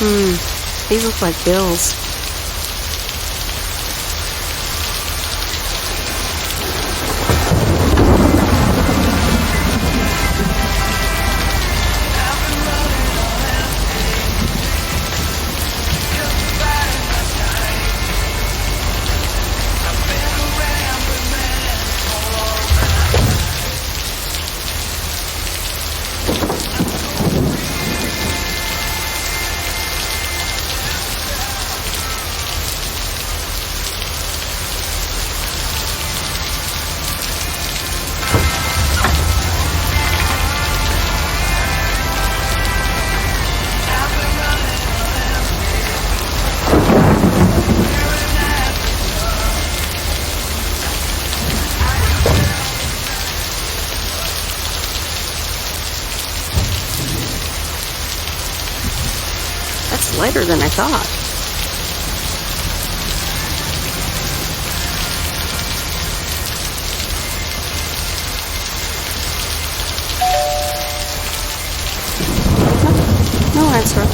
These look like bills. That's lighter than I thought. No answer.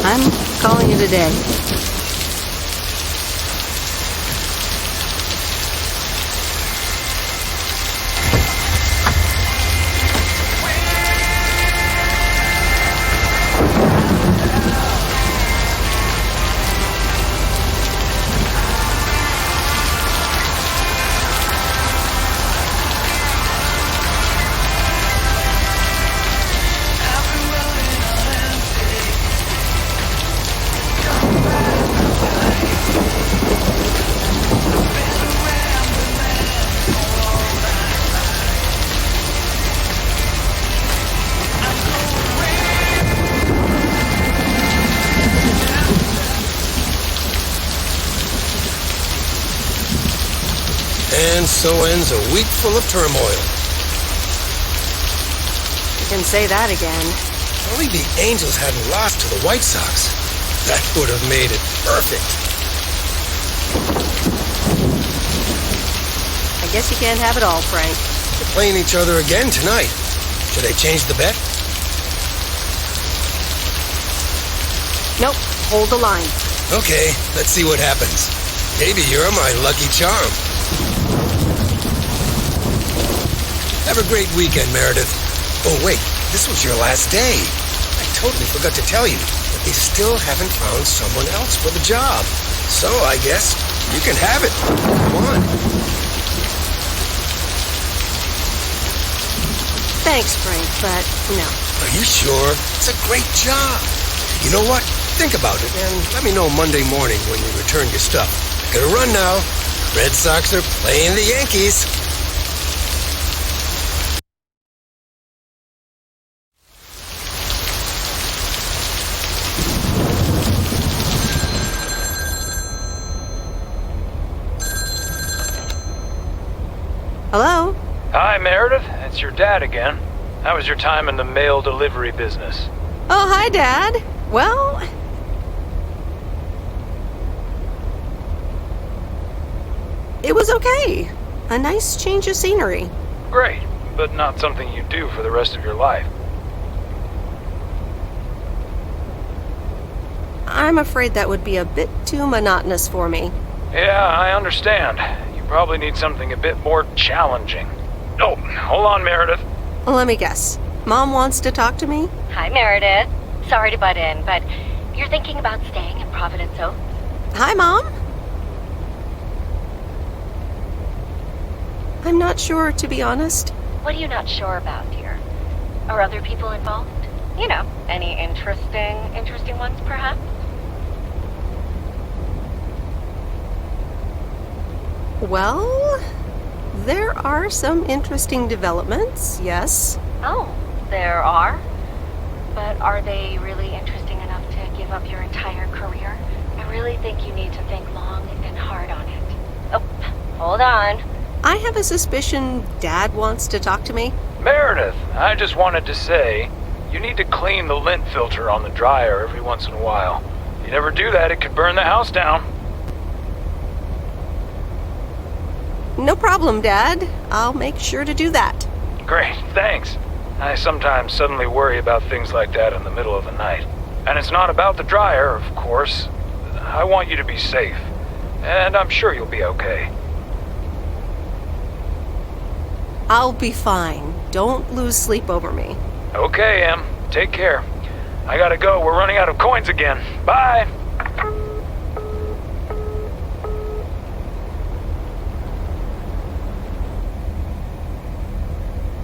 I'm calling it a day. And so ends a week full of turmoil. You can say that again. If only the Angels hadn't lost to the White Sox. That would have made it perfect. I guess you can't have it all, Frank. They're playing each other again tonight. Should I change the bet? Nope, hold the line. Okay, let's see what happens. Maybe you're my lucky charm. Have a great weekend, Meredith. Oh, wait, this was your last day. I totally forgot to tell you that they still haven't found someone else for the job. So I guess you can have it. Come on. Thanks, Frank, but no. Are you sure? It's a great job. You know what? Think about it and let me know Monday morning when you return your stuff. I gotta run now. Red Sox are playing the Yankees. Hello? Hi, Meredith. It's your dad again. How was your time in the mail delivery business? Oh, hi, Dad. Well, it was okay. A nice change of scenery. Great, but not something you do for the rest of your life. I'm afraid that would be a bit too monotonous for me. Yeah, I understand. You probably need something a bit more challenging. Oh, hold on, Meredith. Let me guess. Mom wants to talk to me? Hi, Meredith. Sorry to butt in, but you're thinking about staying in Providence, oh? Hi, Mom. I'm not sure, to be honest. What are you not sure about, dear? Are other people involved? You know, any interesting ones, perhaps? Well, there are some interesting developments, yes. Oh, there are? But are they really interesting enough to give up your entire career? I really think you need to think long and hard on it. Oh, hold on. I have a suspicion Dad wants to talk to me. Meredith, I just wanted to say, you need to clean the lint filter on the dryer every once in a while. If you never do that, it could burn the house down. No problem, Dad. I'll make sure to do that. Great, thanks. I sometimes suddenly worry about things like that in the middle of the night. And it's not about the dryer, of course. I want you to be safe. And I'm sure you'll be okay. I'll be fine. Don't lose sleep over me. Okay, Em. Take care. I gotta go. We're running out of coins again. Bye!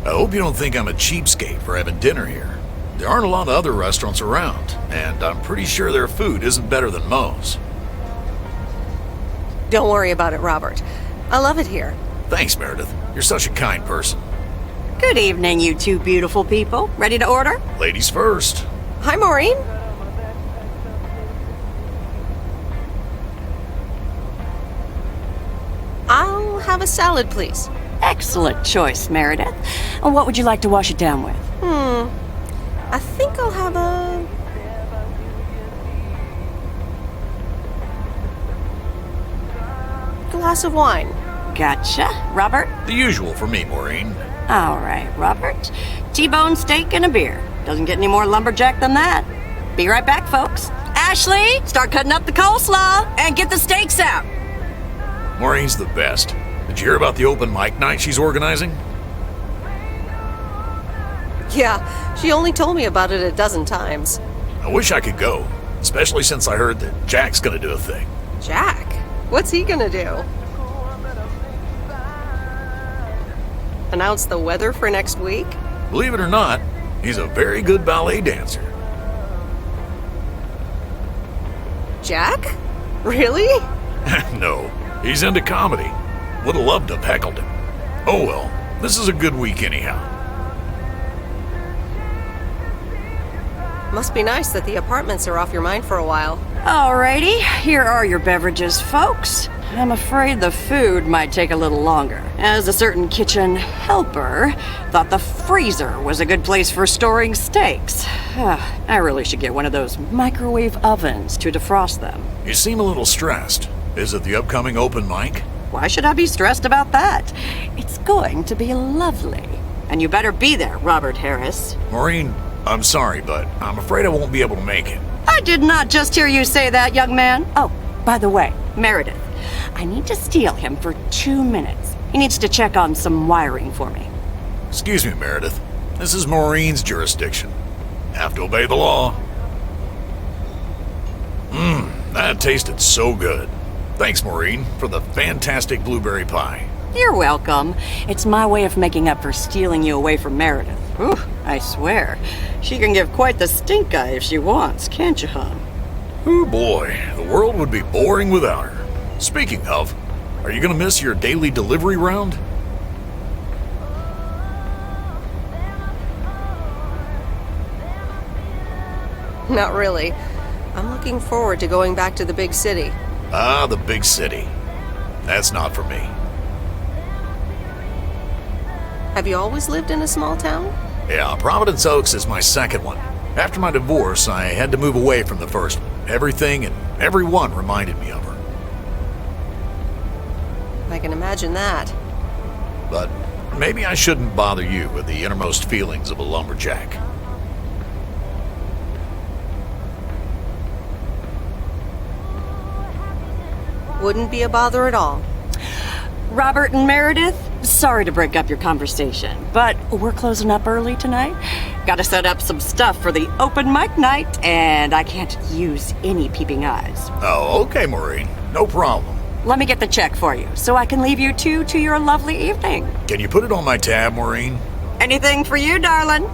I hope you don't think I'm a cheapskate for having dinner here. There aren't a lot of other restaurants around, and I'm pretty sure their food isn't better than Moe's. Don't worry about it, Robert. I love it here. Thanks, Meredith. You're such a kind person. Good evening, you two beautiful people. Ready to order? Ladies first. Hi, Maureen. I'll have a salad, please. Excellent choice, Meredith. And what would you like to wash it down with? I think I'll have a... glass of wine. Gotcha. Robert? The usual for me, Maureen. All right, Robert. T-bone steak and a beer. Doesn't get any more lumberjack than that. Be right back, folks. Ashley, start cutting up the coleslaw and get the steaks out. Maureen's the best. Did you hear about the open mic night she's organizing? Yeah, she only told me about it a dozen times. I wish I could go, especially since I heard that Jack's gonna do a thing. Jack? What's he gonna do? Announce the weather for next week? Believe it or not, he's a very good ballet dancer. Jack? Really? No, he's into comedy. Would have loved to have heckled him. Oh well, this is a good week anyhow. Must be nice that the apartments are off your mind for a while. Alrighty, here are your beverages, folks. I'm afraid the food might take a little longer, as a certain kitchen helper thought the freezer was a good place for storing steaks. I really should get one of those microwave ovens to defrost them. You seem a little stressed. Is it the upcoming open mic? Why should I be stressed about that? It's going to be lovely. And you better be there, Robert Harris. Maureen, I'm sorry, but I'm afraid I won't be able to make it. I did not just hear you say that, young man. Oh, by the way, Meredith, I need to steal him for 2 minutes. He needs to check on some wiring for me. Excuse me, Meredith. This is Maureen's jurisdiction. Have to obey the law. That tasted so good. Thanks, Maureen, for the fantastic blueberry pie. You're welcome. It's my way of making up for stealing you away from Meredith. Whew, I swear. She can give quite the stink eye if she wants, can't you, hon? Oh boy, the world would be boring without her. Speaking of, are you gonna miss your daily delivery round? Not really. I'm looking forward to going back to the big city. Ah, the big city. That's not for me. Have you always lived in a small town? Yeah, Providence Oaks is my second one. After my divorce, I had to move away from the first one. Everything and everyone reminded me of her. I can imagine that. But maybe I shouldn't bother you with the innermost feelings of a lumberjack. Wouldn't be a bother at all. Robert and Meredith, sorry to break up your conversation, but we're closing up early tonight. Gotta set up some stuff for the open mic night, and I can't use any peeping eyes. Oh, okay, Maureen. No problem. Let me get the check for you, so I can leave you two to your lovely evening. Can you put it on my tab, Maureen? Anything for you, darling.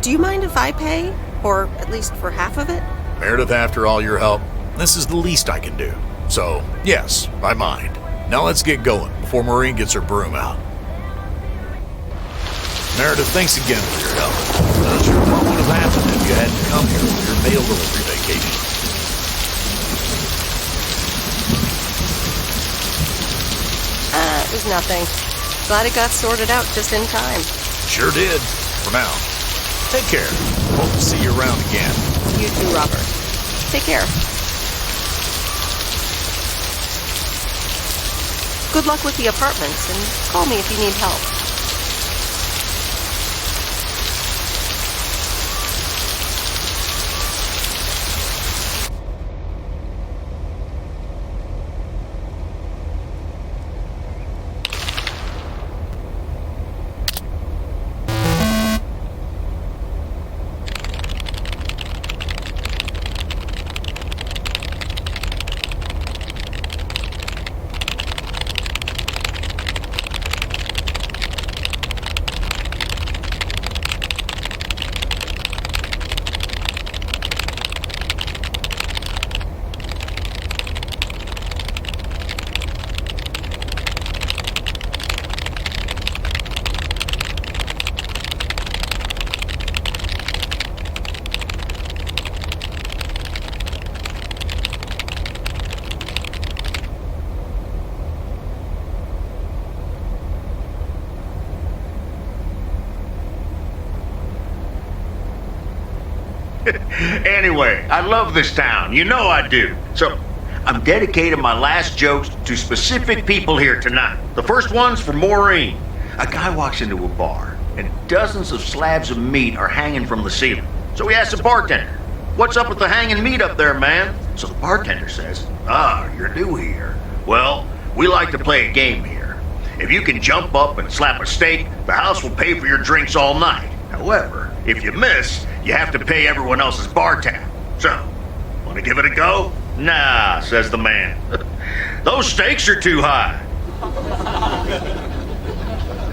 Do you mind if I pay? Or at least for half of it? Meredith, after all your help, this is the least I can do. So, yes, I mind. Now let's get going before Maureen gets her broom out. Meredith, thanks again for your help. Not sure what would have happened if you hadn't come here for your mail delivery vacation. It was nothing. Glad it got sorted out just in time. Sure did. For now. Take care. Hope to see you around again. You too, Robert. Take care. Good luck with the apartments, and call me if you need help. Anyway, I love this town. You know I do. So, I'm dedicating my last jokes to specific people here tonight. The first one's for Maureen. A guy walks into a bar, and dozens of slabs of meat are hanging from the ceiling. So he asks the bartender, "What's up with the hanging meat up there, man?" So the bartender says, "You're new here. Well, we like to play a game here. If you can jump up and slap a steak, the house will pay for your drinks all night. However, if you miss, you have to pay everyone else's bar tab. So, want to give it a go?" "Nah," says the man. "Those stakes are too high."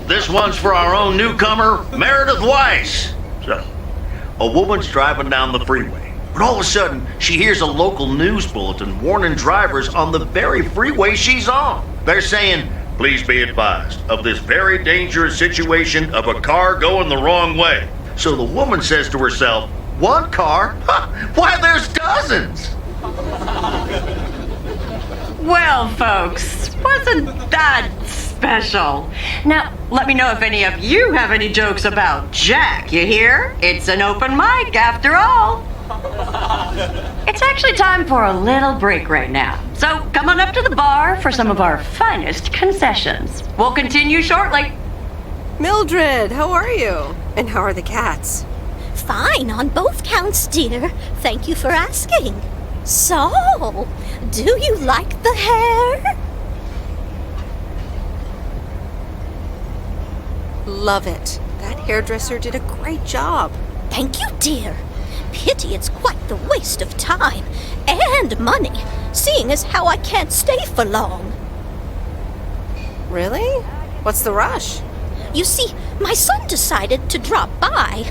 This one's for our own newcomer, Meredith Weiss. So, a woman's driving down the freeway, but all of a sudden, she hears a local news bulletin warning drivers on the very freeway she's on. They're saying, "Please be advised of this very dangerous situation of a car going the wrong way." So the woman says to herself, "One car? Why, there's dozens!" Well, folks, wasn't that special? Now, let me know if any of you have any jokes about Jack, you hear? It's an open mic after all. It's actually time for a little break right now. So come on up to the bar for some of our finest concessions. We'll continue shortly. Mildred, how are you? And how are the cats? Fine on both counts, dear. Thank you for asking. So, do you like the hair? Love it. That hairdresser did a great job. Thank you, dear. Pity it's quite the waste of time and money, seeing as how I can't stay for long. Really? What's the rush? You see, my son decided to drop by,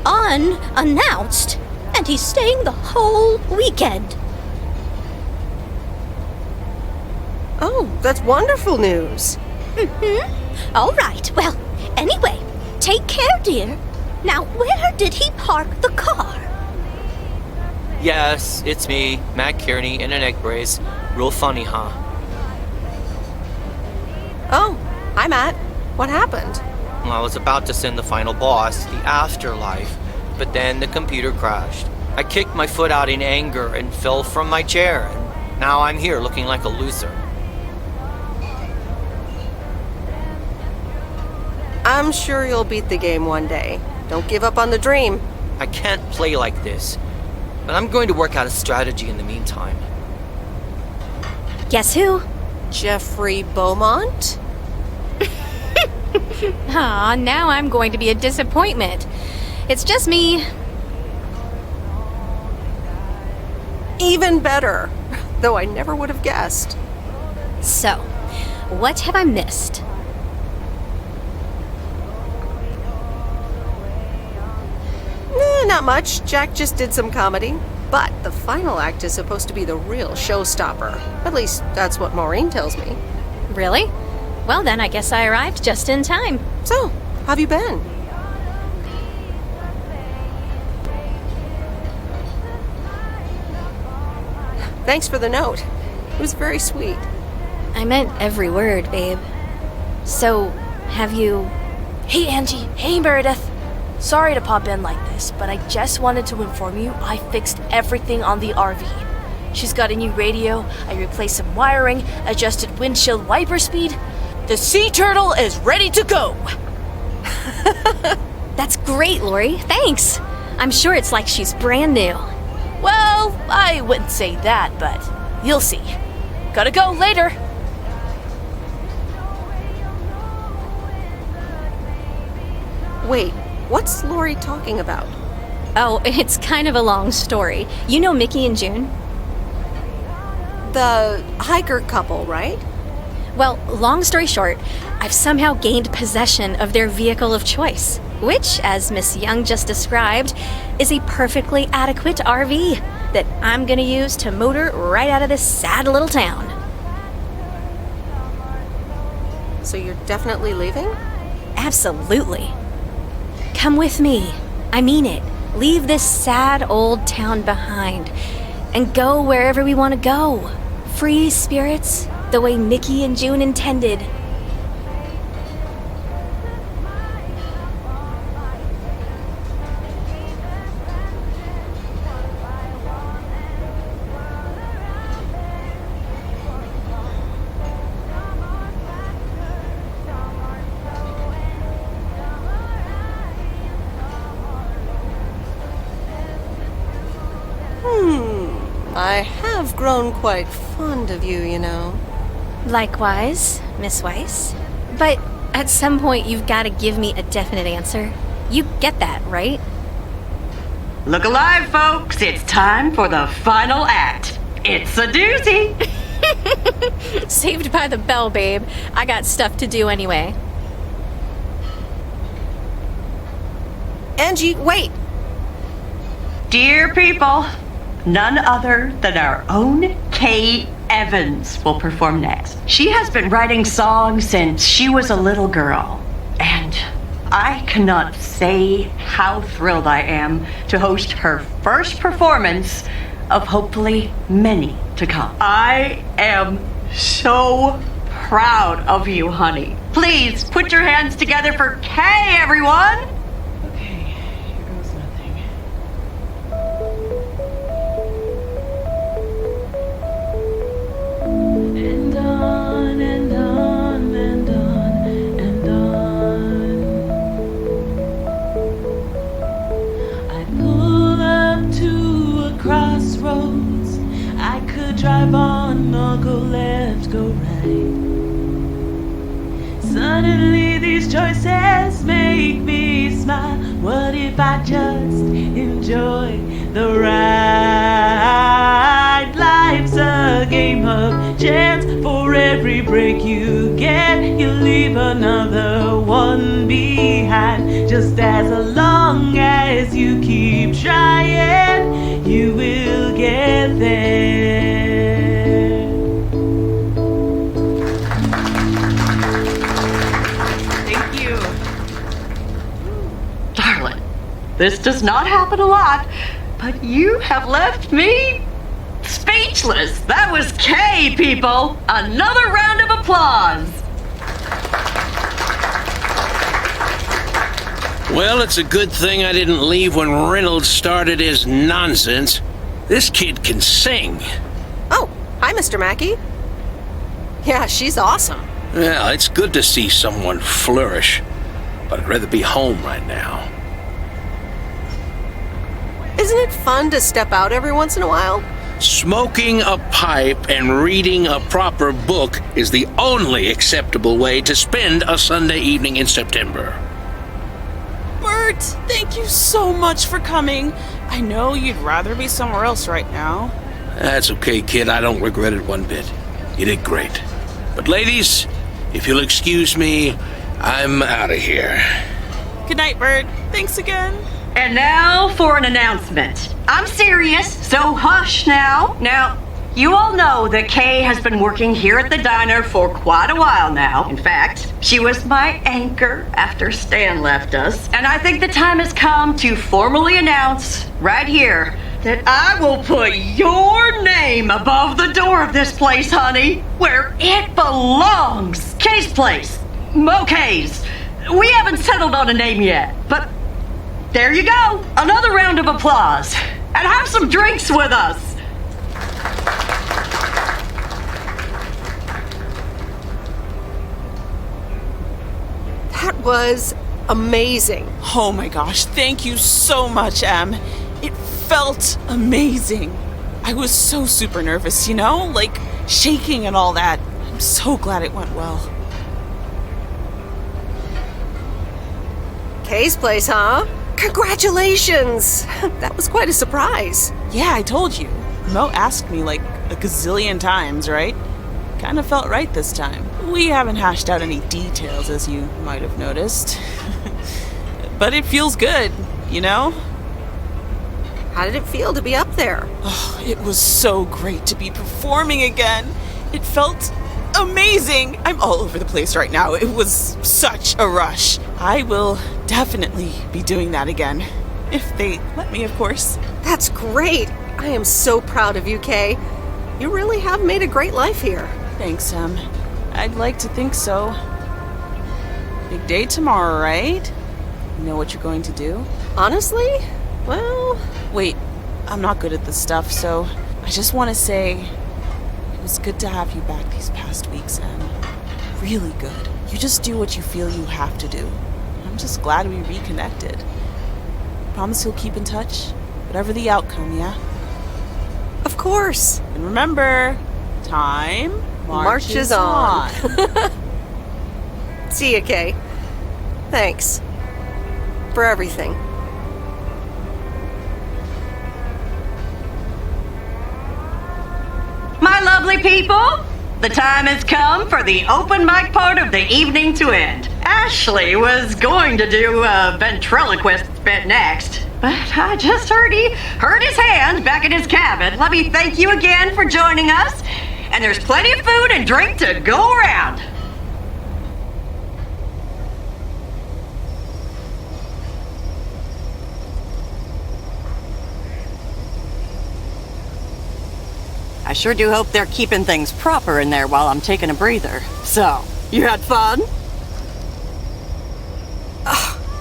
unannounced, and he's staying the whole weekend. Oh, that's wonderful news. All right, well, anyway, take care, dear. Now, where did he park the car? Yes, it's me, Matt Kearney, in an egg brace. Real funny, huh? Oh, hi, Matt. What happened? Well, I was about to send the final boss, the afterlife, but then the computer crashed. I kicked my foot out in anger and fell from my chair, and now I'm here looking like a loser. I'm sure you'll beat the game one day. Don't give up on the dream. I can't play like this, but I'm going to work out a strategy in the meantime. Guess who? Jeffrey Beaumont? Aw, now I'm going to be a disappointment. It's just me. Even better. Though I never would have guessed. So, what have I missed? Not much. Jack just did some comedy. But the final act is supposed to be the real showstopper. At least that's what Maureen tells me. Really? Well, then I guess I arrived just in time. So, how've you been? Thanks for the note. It was very sweet. I meant every word, babe. So, have you... Hey, Angie. Hey, Meredith. Sorry to pop in like this, but I just wanted to inform you I fixed everything on the RV. She's got a new radio, I replaced some wiring, adjusted windshield wiper speed. The sea turtle is ready to go! That's great, Lori. Thanks. I'm sure it's like she's brand new. Well, I wouldn't say that, but you'll see. Gotta go later. Wait, what's Lori talking about? Oh, it's kind of a long story. You know Mickey and June? The hiker couple, right? Well, long story short, I've somehow gained possession of their vehicle of choice, which, as Miss Young just described, is a perfectly adequate RV that I'm gonna use to motor right out of this sad little town. So you're definitely leaving? Absolutely. Come with me. I mean it. Leave this sad old town behind and go wherever we want to go. Free spirits, the way Mickey and June intended. I have grown quite fond of you, you know. Likewise, Miss Weiss. But at some point, you've got to give me a definite answer. You get that, right? Look alive, folks. It's time for the final act. It's a doozy. Saved by the bell, babe. I got stuff to do anyway. Angie, wait! Dear people, none other than our own Kay Evans will perform next. She has been writing songs since she was a little girl, and I cannot say how thrilled I am to host her first performance of hopefully many to come. I am so proud of you, honey. Please put your hands together for Kay, everyone! Drive on or go left, go right. Suddenly these choices make me smile. What if I just enjoy the ride? Life's a game of chance. For every break you get, you leave another one behind. Just as long as you keep trying, you will get there. This does not happen a lot, but you have left me speechless. That was Kay, people. Another round of applause. Well, it's a good thing I didn't leave when Reynolds started his nonsense. This kid can sing. Oh, hi, Mr. Mackey. Yeah, she's awesome. Well, it's good to see someone flourish, but I'd rather be home right now. Isn't it fun to step out every once in a while? Smoking a pipe and reading a proper book is the only acceptable way to spend a Sunday evening in September. Bert, thank you so much for coming. I know you'd rather be somewhere else right now. That's okay, kid. I don't regret it one bit. You did great. But ladies, if you'll excuse me, I'm out of here. Good night, Bert. Thanks again. And now for an announcement. I'm serious, so hush now. Now, you all know that Kay has been working here at the diner for quite a while now. In fact, she was my anchor after Stan left us. And I think the time has come to formally announce right here that I will put your name above the door of this place, honey, where it belongs. Kay's place. Mo Kay's. We haven't settled on a name yet, but there you go. Another round of applause. And have some drinks with us. That was amazing. Oh my gosh, thank you so much, Em. It felt amazing. I was so super nervous, you know? Like, shaking and all that. I'm so glad it went well. Kay's place, huh? Congratulations! That was quite a surprise. Yeah, I told you. Mo asked me like a gazillion times, right? Kind of felt right this time. We haven't hashed out any details, as you might have noticed. But it feels good, you know? How did it feel to be up there? Oh, it was so great to be performing again. It felt amazing. I'm all over the place right now. It was such a rush. I will definitely be doing that again. If they let me, of course. That's great. I am so proud of you, Kay. You really have made a great life here. Thanks, Em. I'd like to think so. Big day tomorrow, right? You know what you're going to do? Honestly? Well... Wait, I'm not good at this stuff, so I just want to say it was good to have you back these past weeks, Em. Really good. You just do what you feel you have to do. I'm just glad we reconnected. Promise you'll keep in touch, whatever the outcome, yeah? Of course. And remember, time marches on. See ya, Kay. Thanks. For everything. My lovely people, the time has come for the open mic part of the evening to end. Ashley was going to do a ventriloquist bit next, but I just heard he hurt his hand back in his cabin. Let me thank you again for joining us, and there's plenty of food and drink to go around. I sure do hope they're keeping things proper in there while I'm taking a breather. So, you had fun?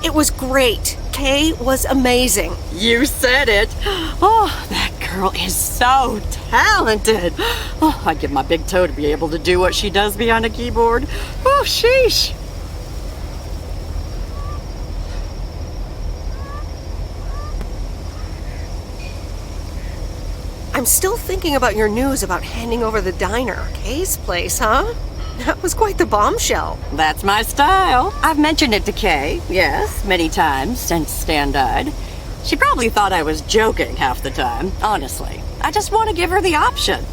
It was great. Kay was amazing. You said it. Oh, that girl is so talented. Oh, I'd give my big toe to be able to do what she does behind a keyboard. Oh, sheesh. I'm still thinking about your news about handing over the diner. Kay's place, huh? That was quite the bombshell. That's my style. I've mentioned it to Kay, yes, many times since Stan died. She probably thought I was joking half the time, honestly. I just want to give her the option.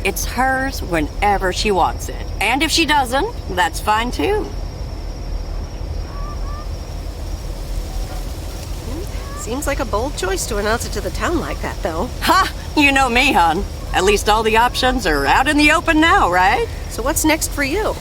It's hers whenever she wants it. And if she doesn't, that's fine too. Seems like a bold choice to announce it to the town like that, though. Ha! You know me, hon. At least all the options are out in the open now, right? So what's next for you,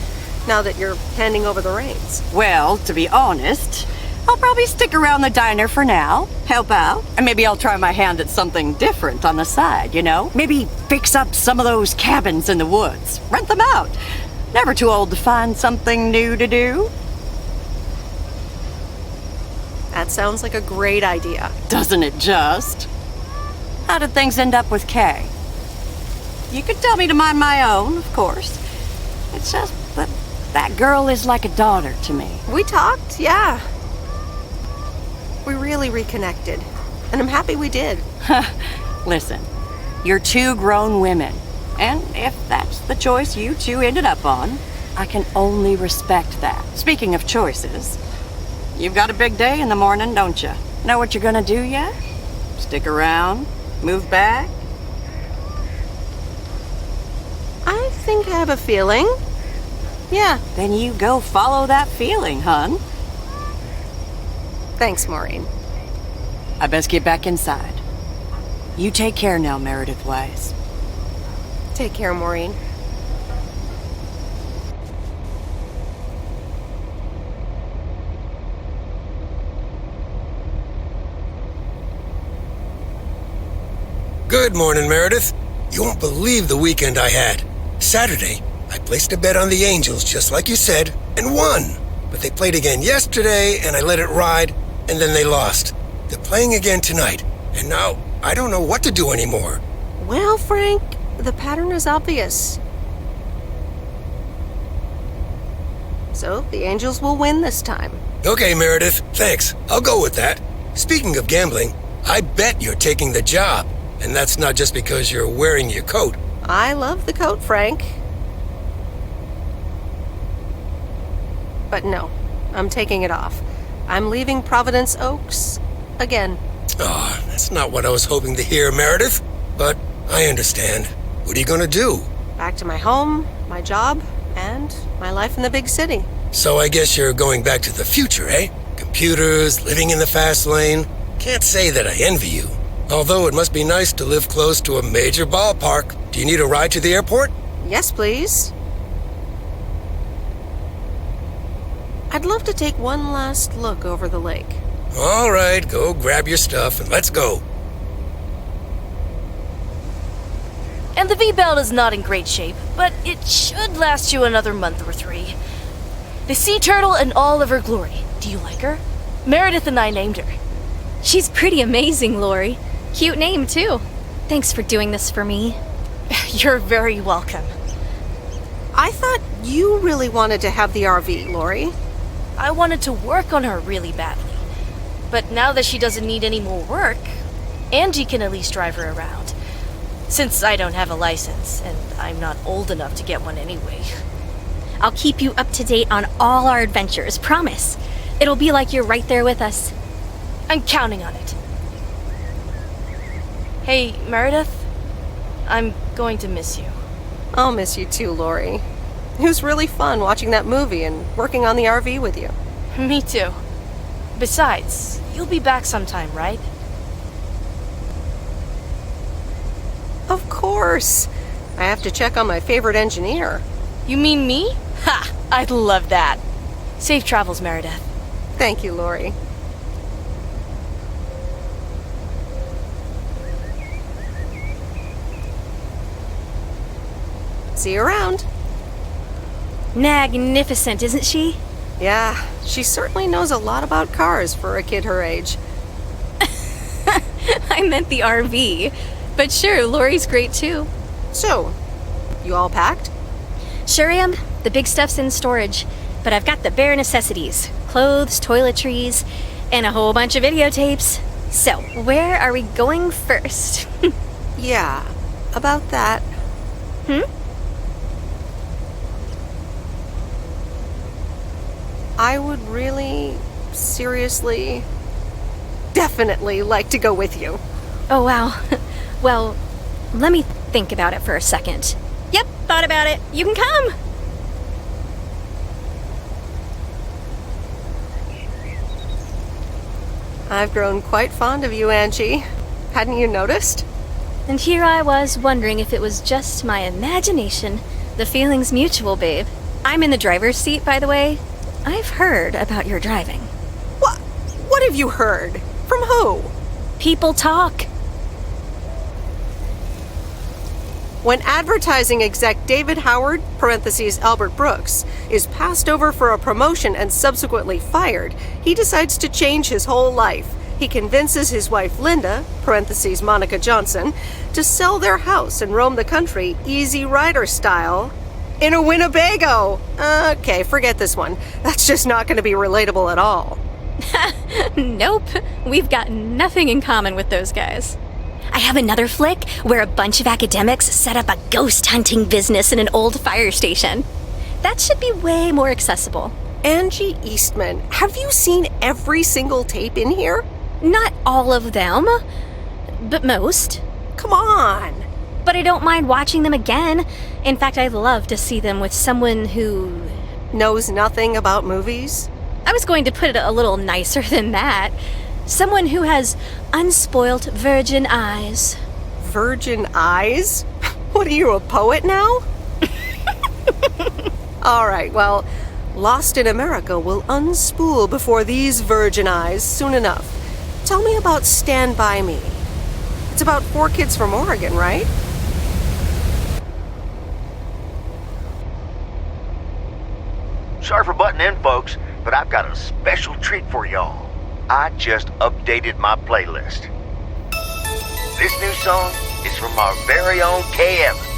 now that you're handing over the reins? Well, to be honest, I'll probably stick around the diner for now, help out, and maybe I'll try my hand at something different on the side, you know? Maybe fix up some of those cabins in the woods, rent them out. Never too old to find something new to do. That sounds like a great idea. Doesn't it just? How did things end up with Kay? You could tell me to mind my own, of course. It's just that that girl is like a daughter to me. We talked, yeah. We really reconnected. And I'm happy we did. Listen, you're two grown women. And if that's the choice you two ended up on, I can only respect that. Speaking of choices, you've got a big day in the morning, don't you? Know what you're gonna do yet? Stick around? Move back? I think I have a feeling. Yeah. Then you go follow that feeling, hun. Thanks, Maureen. I best get back inside. You take care now, Meredith Weiss. Take care, Maureen. Good morning, Meredith. You won't believe the weekend I had. Saturday, I placed a bet on the Angels, just like you said, and won. But they played again yesterday, and I let it ride, and then they lost. They're playing again tonight, and now I don't know what to do anymore. Well, Frank, the pattern is obvious. So, the Angels will win this time. Okay, Meredith, thanks. I'll go with that. Speaking of gambling, I bet you're taking the job. And that's not just because you're wearing your coat. I love the coat, Frank. But no, I'm taking it off. I'm leaving Providence Oaks again. Oh, that's not what I was hoping to hear, Meredith. But I understand. What are you gonna do? Back to my home, my job, and my life in the big city. So I guess you're going back to the future, eh? Computers, living in the fast lane. Can't say that I envy you. Although it must be nice to live close to a major ballpark. Do you need a ride to the airport? Yes, please. I'd love to take one last look over the lake. All right, go grab your stuff and let's go. And the V-belt is not in great shape, but it should last you another month or 3. The sea turtle in all of her glory. Do you like her? Meredith and I named her. She's pretty amazing, Lori. Cute name, too. Thanks for doing this for me. You're very welcome. I thought you really wanted to have the RV, Lori. I wanted to work on her really badly. But now that she doesn't need any more work, Angie can at least drive her around. Since I don't have a license, and I'm not old enough to get one anyway. I'll keep you up to date on all our adventures, promise. It'll be like you're right there with us. I'm counting on it. Hey, Meredith, I'm going to miss you. I'll miss you too, Lori. It was really fun watching that movie and working on the RV with you. Me too. Besides, you'll be back sometime, right? Of course. I have to check on my favorite engineer. You mean me? Ha! I'd love that. Safe travels, Meredith. Thank you, Lori. See you around. Magnificent, isn't she? Yeah, she certainly knows a lot about cars for a kid her age. I meant the RV. But sure, Lori's great too. So, you all packed? Sure am. The big stuff's in storage. But I've got the bare necessities. Clothes, toiletries, and a whole bunch of videotapes. So, where are we going first? Yeah, about that. I would really, seriously, definitely like to go with you. Oh, wow. Well, let me think about it for a second. Yep, thought about it. You can come. I've grown quite fond of you, Angie. Hadn't you noticed? And here I was wondering if it was just my imagination. The feeling's mutual, babe. I'm in the driver's seat, by the way. I've heard about your driving. What? What have you heard? From who? People talk. When advertising exec David Howard, parentheses Albert Brooks, is passed over for a promotion and subsequently fired, he decides to change his whole life. He convinces his wife Linda, parentheses Monica Johnson, to sell their house and roam the country, Easy Rider style, in a Winnebago. Okay, forget this one. That's just not going to be relatable at all. Nope, we've got nothing in common with those guys. I have another flick where a bunch of academics set up a ghost hunting business in an old fire station. That should be way more accessible. Angie Eastman, have you seen every single tape in here? Not all of them, but most. Come on. But I don't mind watching them again. In fact, I'd love to see them with someone who knows nothing about movies. I was going to put it a little nicer than that. Someone who has unspoilt virgin eyes. Virgin eyes? What are you, a poet now? All right, well, Lost in America will unspool before these virgin eyes soon enough. Tell me about Stand By Me. It's about 4 kids from Oregon, right? Sorry for butting in, folks, but I've got a special treat for y'all. I just updated my playlist. This new song is from our very own Kay Evans.